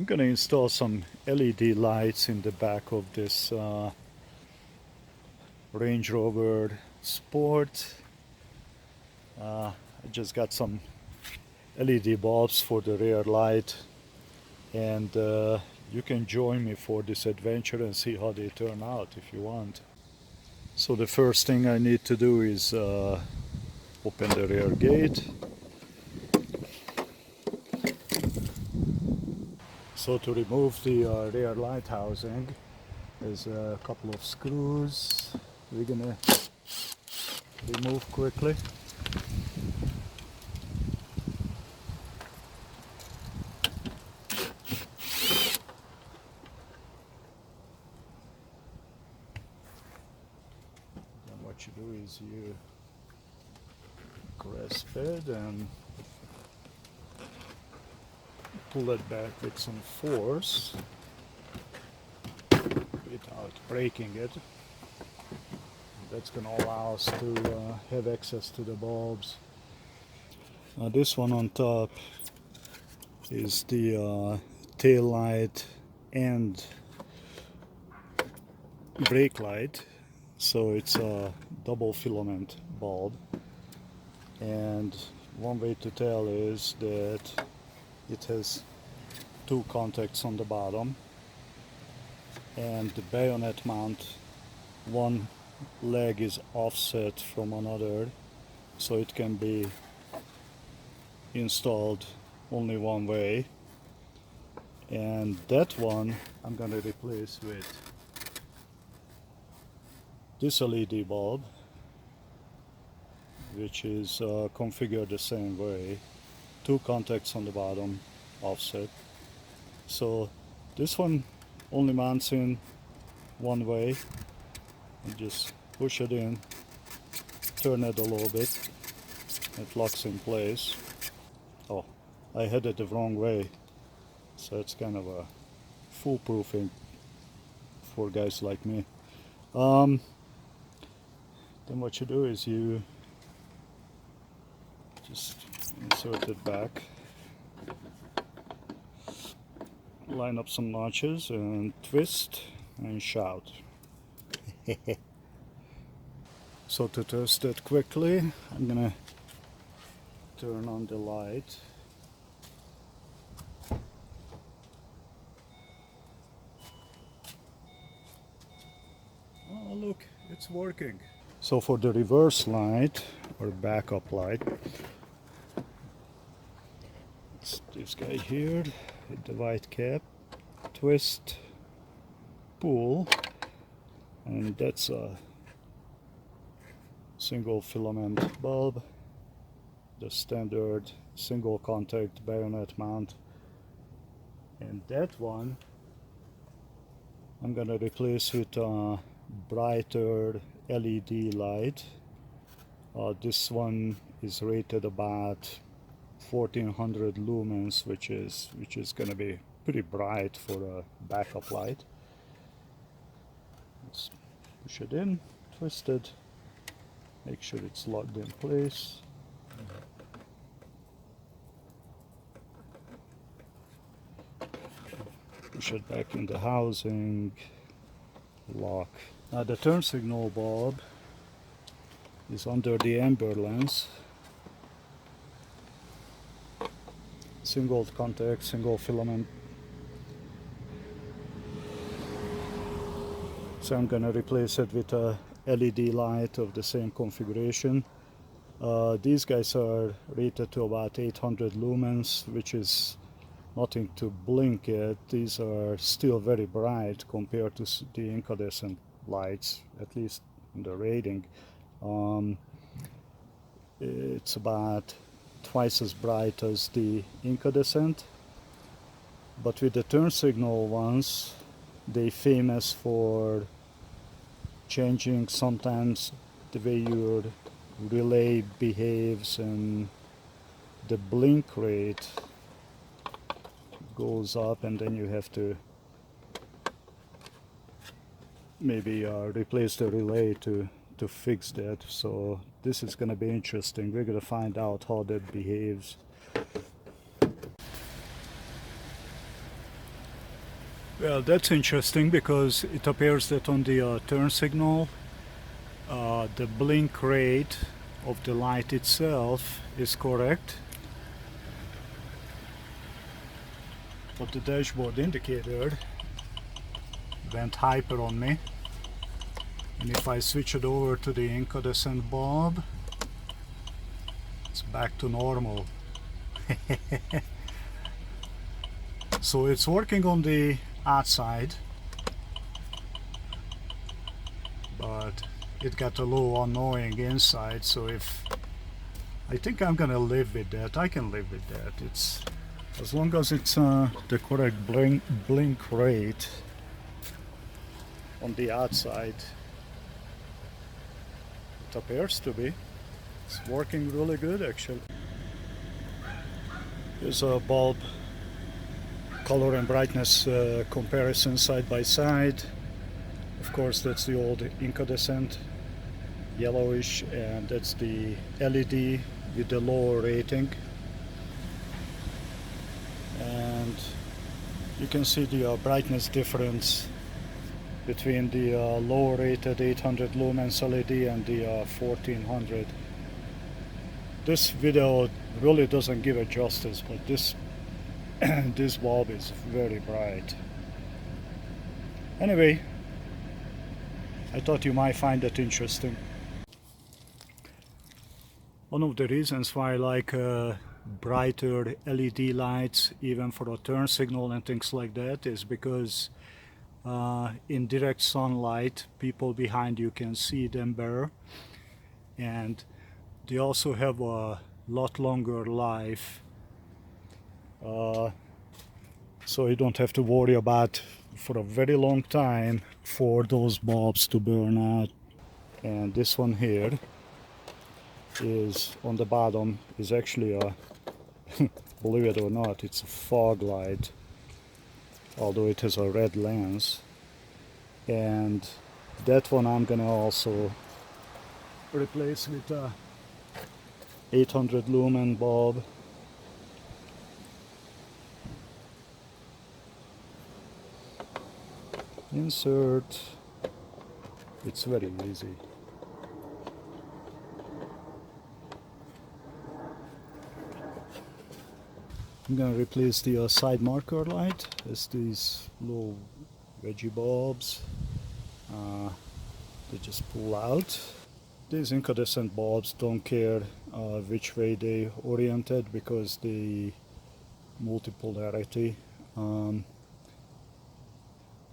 I'm going to install some LED lights in the back of this Range Rover Sport. I just got some LED bulbs for the rear light, and you can join me for this adventure and see how they turn out if you want. So the first thing I need to do is open the rear gate. So to remove the rear light housing, there's a couple of screws we're gonna remove quickly. Then what you do is you grasp it and pull it back with some force without breaking it. That's going to allow us to have access to the bulbs. Now this one on top is the tail light and brake light, so it's a double filament bulb, and one way to tell is that it has two contacts on the bottom, and the bayonet mount, one leg is offset from another, so it can be installed only one way. And that one I'm going to replace with this LED bulb, which is configured the same way, two contacts on the bottom, offset. So this one only mounts in one way, and just push it in, turn it a little bit, it locks in place. Oh, I had it the wrong way, so it's kind of a foolproofing for guys like me. Then what you do is you just insert it back, line up some notches and twist and shout. So to test it quickly, I'm gonna turn on the light. Oh look, it's working. So for the reverse light or backup light, it's this guy here with the white cap, twist, pull, and that's a single filament bulb, the standard single contact bayonet mount. And that one I'm gonna replace with a brighter LED light. This one is rated about 1400 lumens, which is gonna be pretty bright for a backup light. Let's push it in, twist it, make sure it's locked in place. Push it back in the housing, lock. Now the turn signal bulb is under the amber lens. Single contact, single filament. So I'm gonna replace it with a LED light of the same configuration. These guys are rated to about 800 lumens, which is nothing to blink at. These are still very bright compared to the incandescent lights, at least in the rating. It's about twice as bright as the incandescent, but with the turn signal ones, they're famous for changing sometimes the way your relay behaves, and the blink rate goes up, and then you have to maybe replace the relay to fix that. So this is going to be interesting. We're going to find out how that behaves. Well, that's interesting because it appears that on the turn signal, the blink rate of the light itself is correct, but the dashboard indicator went hyper on me. And if I switch it over to the incandescent bulb, it's back to normal. So it's working on the outside, but it got a little annoying inside. So I think I'm gonna live with that. I can live with that. It's as long as it's the correct blink rate on the outside. It appears to be. It's working really good actually. Here's a bulb color and brightness comparison side by side. Of course, that's the old incandescent yellowish, and that's the LED with the lower rating. And you can see the brightness difference between the lower rated 800 lumens LED and the 1400. This video really doesn't give it justice, but this this bulb is very bright. Anyway, I thought you might find that interesting. One of the reasons why I like brighter LED lights, even for a turn signal and things like that, is because in direct sunlight, people behind you can see them better, and they also have a lot longer life. So you don't have to worry about for a very long time for those bulbs to burn out. And this one here is on the bottom is actually a believe it or not, it's a fog light, although it has a red lens. And that one I'm gonna also replace with a 800 lumen bulb. Insert. It's very easy. I'm gonna replace the side marker light as these little veggie bulbs. They just pull out. These incandescent bulbs don't care which way they oriented because the multipolarity.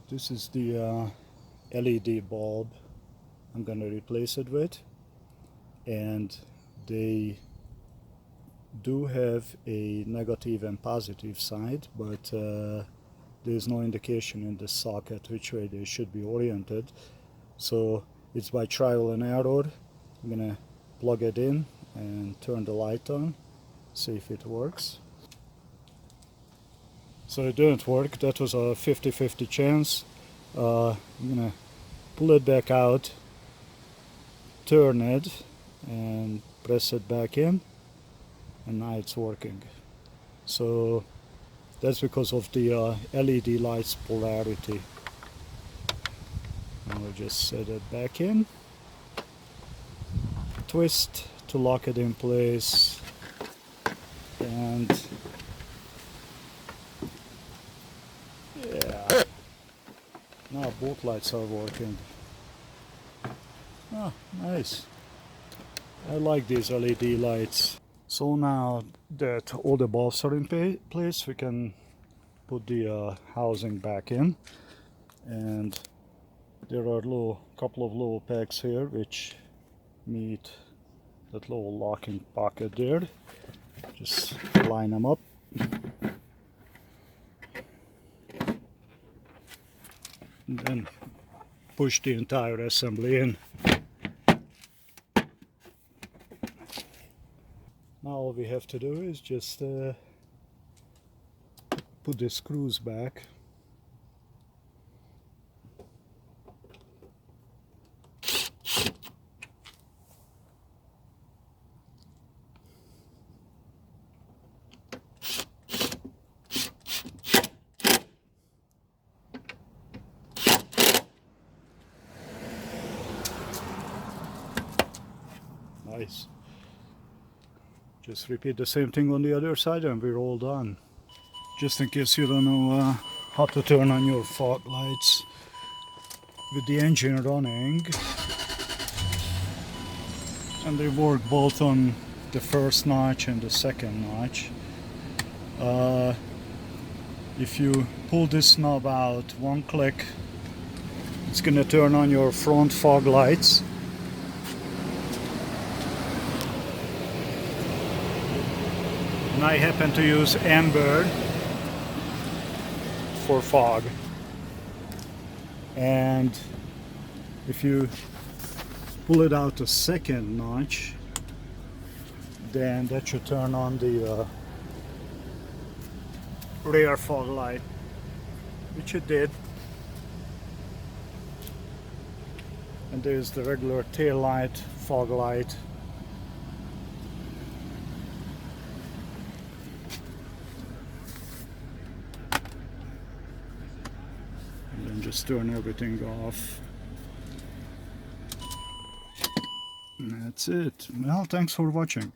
This is the LED bulb I'm going to replace it with, and they do have a negative and positive side, but there's no indication in the socket which way they should be oriented. So it's by trial and error. I'm going to plug it in and turn the light on, see if it works. So it didn't work. That was a 50-50 chance. I'm gonna pull it back out, turn it, and press it back in, and now it's working. So that's because of the LED light's polarity. I'll just set it back in, twist to lock it in place, and yeah, now both lights are working. Ah, nice. I like these LED lights. So now that all the bulbs are in place, we can put the housing back in. And there are a couple of little pegs here which meet that little locking pocket there. Just line them up. And then push the entire assembly in. Now all we have to do is just put the screws back. twice. Just repeat the same thing on the other side and we're all done. Just in case you don't know how to turn on your fog lights with the engine running, and they work both on the first notch and the second notch. If you pull this knob out, one click, it's gonna turn on your front fog lights. And I happen to use amber for fog. And if you pull it out a second notch, then that should turn on the rear fog light, which it did. And there's the regular tail light, fog light. And then just turn everything off. And that's it. Well, thanks for watching.